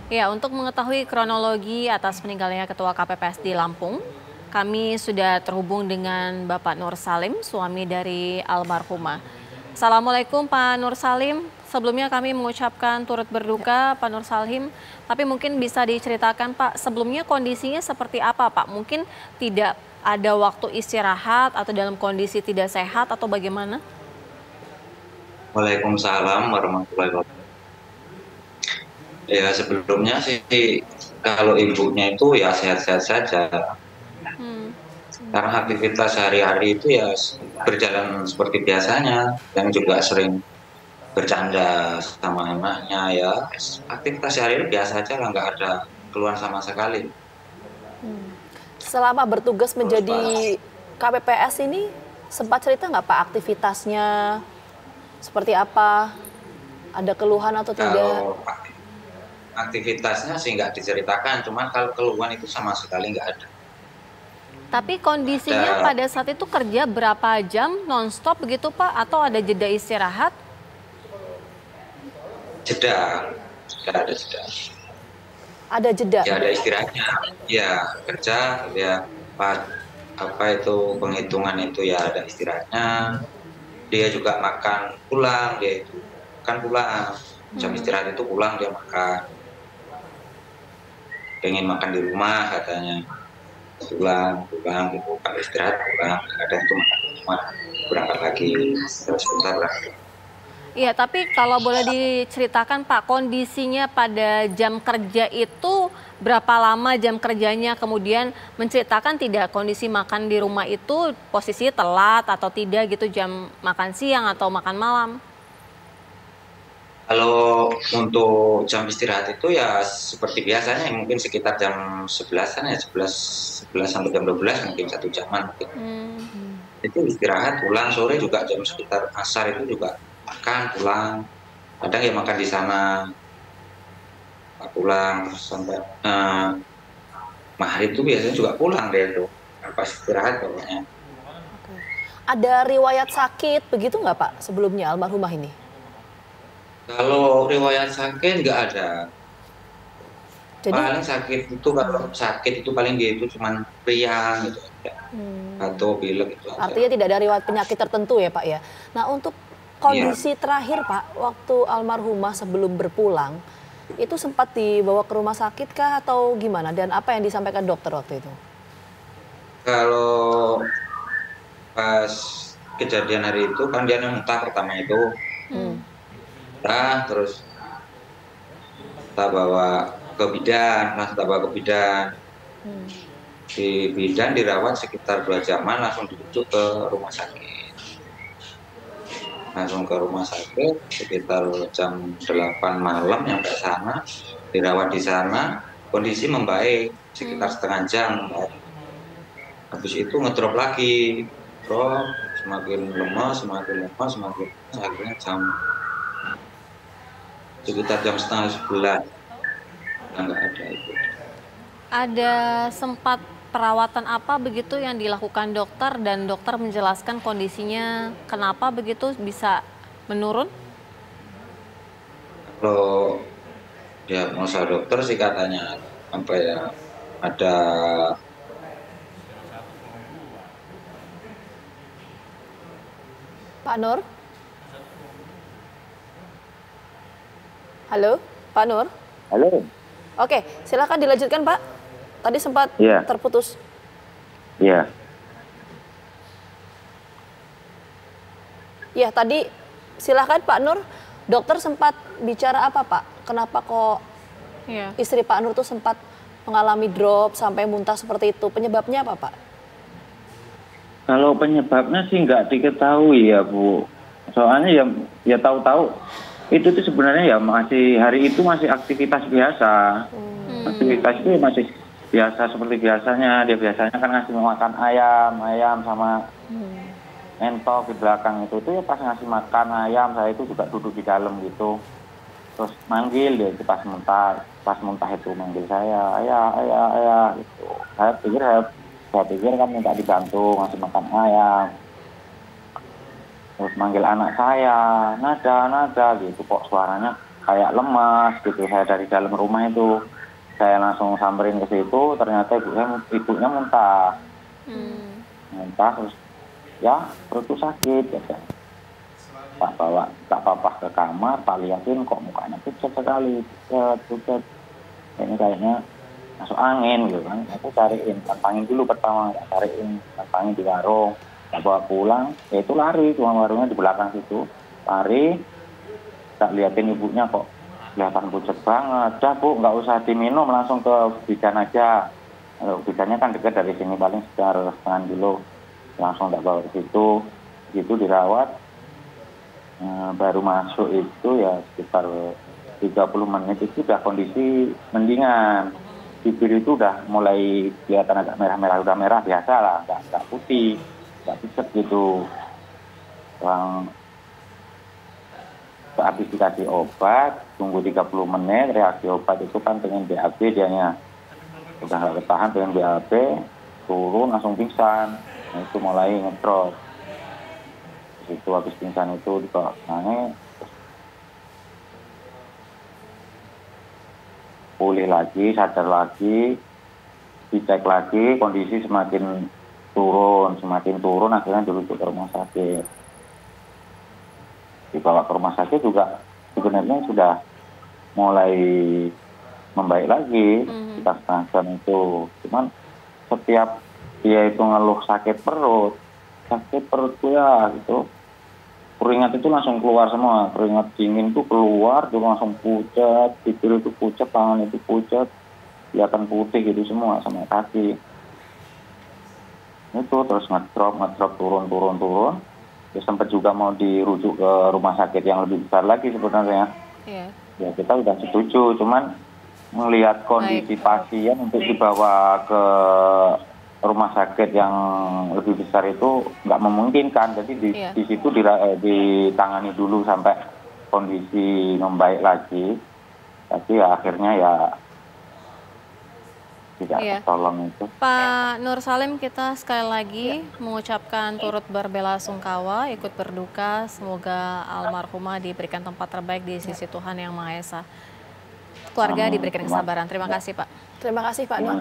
Ya, untuk mengetahui kronologi atas meninggalnya Ketua KPPS di Lampung, kami sudah terhubung dengan Bapak Nur Salim, suami dari almarhumah. Assalamualaikum Pak Nur Salim. Sebelumnya kami mengucapkan turut berduka Pak Nur Salim, tapi mungkin bisa diceritakan Pak, sebelumnya kondisinya seperti apa Pak? Mungkin tidak ada waktu istirahat atau dalam kondisi tidak sehat atau bagaimana? Waalaikumsalam warahmatullahi wabarakatuh. Ya sebelumnya sih kalau ibunya itu ya sehat-sehat saja. Hmm. Karena aktivitas sehari-hari itu ya berjalan seperti biasanya, yang juga sering bercanda sama anaknya ya. Aktivitas sehari-hari biasa aja lah, nggak ada keluhan sama sekali. Selama bertugas Terus menjadi KPPS ini, sempat cerita nggak Pak aktivitasnya seperti apa? Ada keluhan atau tidak? kalau aktivitasnya sih nggak diceritakan, cuman kalau keluhan itu sama sekali nggak ada. Tapi kondisinya Ada pada saat itu kerja berapa jam nonstop begitu Pak? Atau ada jeda istirahat? jeda, tidak ada jeda. Ada jeda. Ya ada istirahatnya, ya kerja ya pas apa itu penghitungan itu ya ada istirahatnya, dia juga makan pulang, dia itu makan pulang, jam istirahat itu pulang dia makan, pengen makan di rumah katanya, pulang pulang gitu, kalau istirahat pulang, kadang itu makan di rumah, berangkat lagi terus sebentar berangkat. Iya, tapi kalau boleh diceritakan Pak, kondisinya pada jam kerja itu berapa lama jam kerjanya? Kemudian menceritakan tidak kondisi makan di rumah itu posisinya telat atau tidak gitu, jam makan siang atau makan malam? Kalau untuk jam istirahat itu ya seperti biasanya mungkin sekitar jam 11-an ya, 11 sampai jam 12 mungkin 1 jaman mungkin. Itu istirahat pulang, sore juga jam sekitar asar itu juga makan pulang. Kadang ya makan di sana, pulang terus sampai maghrib itu biasanya juga pulang deh tuh. Pas istirahat pokoknya. Ada riwayat sakit begitu nggak Pak sebelumnya almarhumah ini? Kalau riwayat sakit nggak ada. Jadi Paling sakit itu kalau sakit itu paling dia itu cuman priang gitu aja. Atau pilek itu aja. artinya tidak ada riwayat penyakit tertentu ya Pak ya. Nah untuk Iya. kondisi terakhir Pak, waktu almarhumah sebelum berpulang, itu sempat dibawa ke rumah sakit kah atau gimana? Dan apa yang disampaikan dokter waktu itu? Kalau pas kejadian hari itu kan dia muntah pertama itu, terus kita bawa ke bidan, di bidan dirawat sekitar 2 jaman, langsung dirujuk ke rumah sakit. Langsung ke rumah sakit sekitar jam 8 malam nyampe sana, dirawat di sana, kondisi membaik sekitar setengah jam. Habis itu ngedrop lagi, drop semakin lemas, akhirnya sekitar jam setengah 11 nggak ada itu. Ada sempat perawatan apa begitu yang dilakukan dokter dan dokter menjelaskan kondisinya kenapa begitu bisa menurun? Kalau diagnosa dokter sih katanya apa ya, ada Pak Nur? Halo, Pak Nur? Halo. Oke, silakan dilanjutkan Pak. Tadi sempat Iya, terputus. iya. Ya, tadi silakan Pak Nur. Dokter sempat bicara apa Pak? Kenapa kok Iya. istri Pak Nur tuh sempat mengalami drop sampai muntah seperti itu? Penyebabnya apa Pak? Kalau penyebabnya sih nggak diketahui ya Bu. Soalnya ya tahu-tahu itu tuh sebenarnya ya masih hari itu masih aktivitas biasa. Aktivitas itu masih biasa seperti biasanya. Dia biasanya kan ngasih makan ayam sama entok di belakang itu ya pas ngasih makan ayam saya itu juga duduk di dalam gitu. Terus manggil dia itu pas muntah itu manggil saya, ayah gitu. Saya pikir kan minta dibantu ngasih makan ayam. Terus manggil anak saya, nada gitu kok suaranya kayak lemas gitu. Saya dari dalam rumah itu, saya langsung samperin ke situ, ternyata ibunya muntah. Muntah terus ya perutku sakit ya. Pak bawa Kak Papa ke kamar, Pak liatin kok mukanya pucat sekali, pucat. Ini kayaknya masuk angin gitu kan. Aku cariin, pantangin dulu pertama, cariin, pantangin di warung. Tak bawa pulang, ya itu lari, cuma warungnya di belakang situ. Lari, tak liatin ibunya kok kelihatan pucat banget. Dah Bu, nggak usah diminum, langsung ke bidan aja. Bidannya kan dekat dari sini, paling sekitar setengah kilo. Langsung tak bawa ke situ, gitu dirawat. Baru masuk itu ya sekitar 30 menit itu udah kondisi mendingan. Bibir itu udah mulai kelihatan agak merah-merah, udah merah biasa lah, nggak putih, nggak pucat gitu. Habis dikasih obat, tunggu 30 menit, reaksi obat itu kan pengen BAB dianya. Udah nggak ketahan pengen BAB, turun langsung pingsan. Nah, itu mulai ngedrop. Itu habis pingsan itu nangis, pulih lagi, sadar lagi, dicek lagi, kondisi semakin turun, akhirnya dirujuk ke rumah sakit. Dibawa ke rumah sakit juga sebenarnya sudah mulai membaik lagi, kita setengah jam itu. Cuman setiap dia itu ngeluh sakit perutku ya gitu. Keringat itu langsung keluar semua, keringat dingin itu keluar, itu langsung pucat, bibir itu pucat, tangan itu pucat, kelihatan putih gitu semua, sama kaki. Itu terus ngedrop, turun. Ya, sempat juga mau dirujuk ke rumah sakit yang lebih besar lagi sebenarnya. Iya. Ya kita udah setuju, cuman melihat kondisi pasien untuk dibawa ke rumah sakit yang lebih besar itu nggak memungkinkan, jadi di situ ditangani dulu sampai kondisi membaik lagi, tapi ya, akhirnya ya tidak tertolong itu. Pak Nur Salim, kita sekali lagi mengucapkan turut berbelasungkawa, ikut berduka, semoga almarhumah diberikan tempat terbaik di sisi Tuhan Yang Maha Esa. Keluarga diberikan kesabaran. Terima kasih Pak. Terima kasih Pak Nur.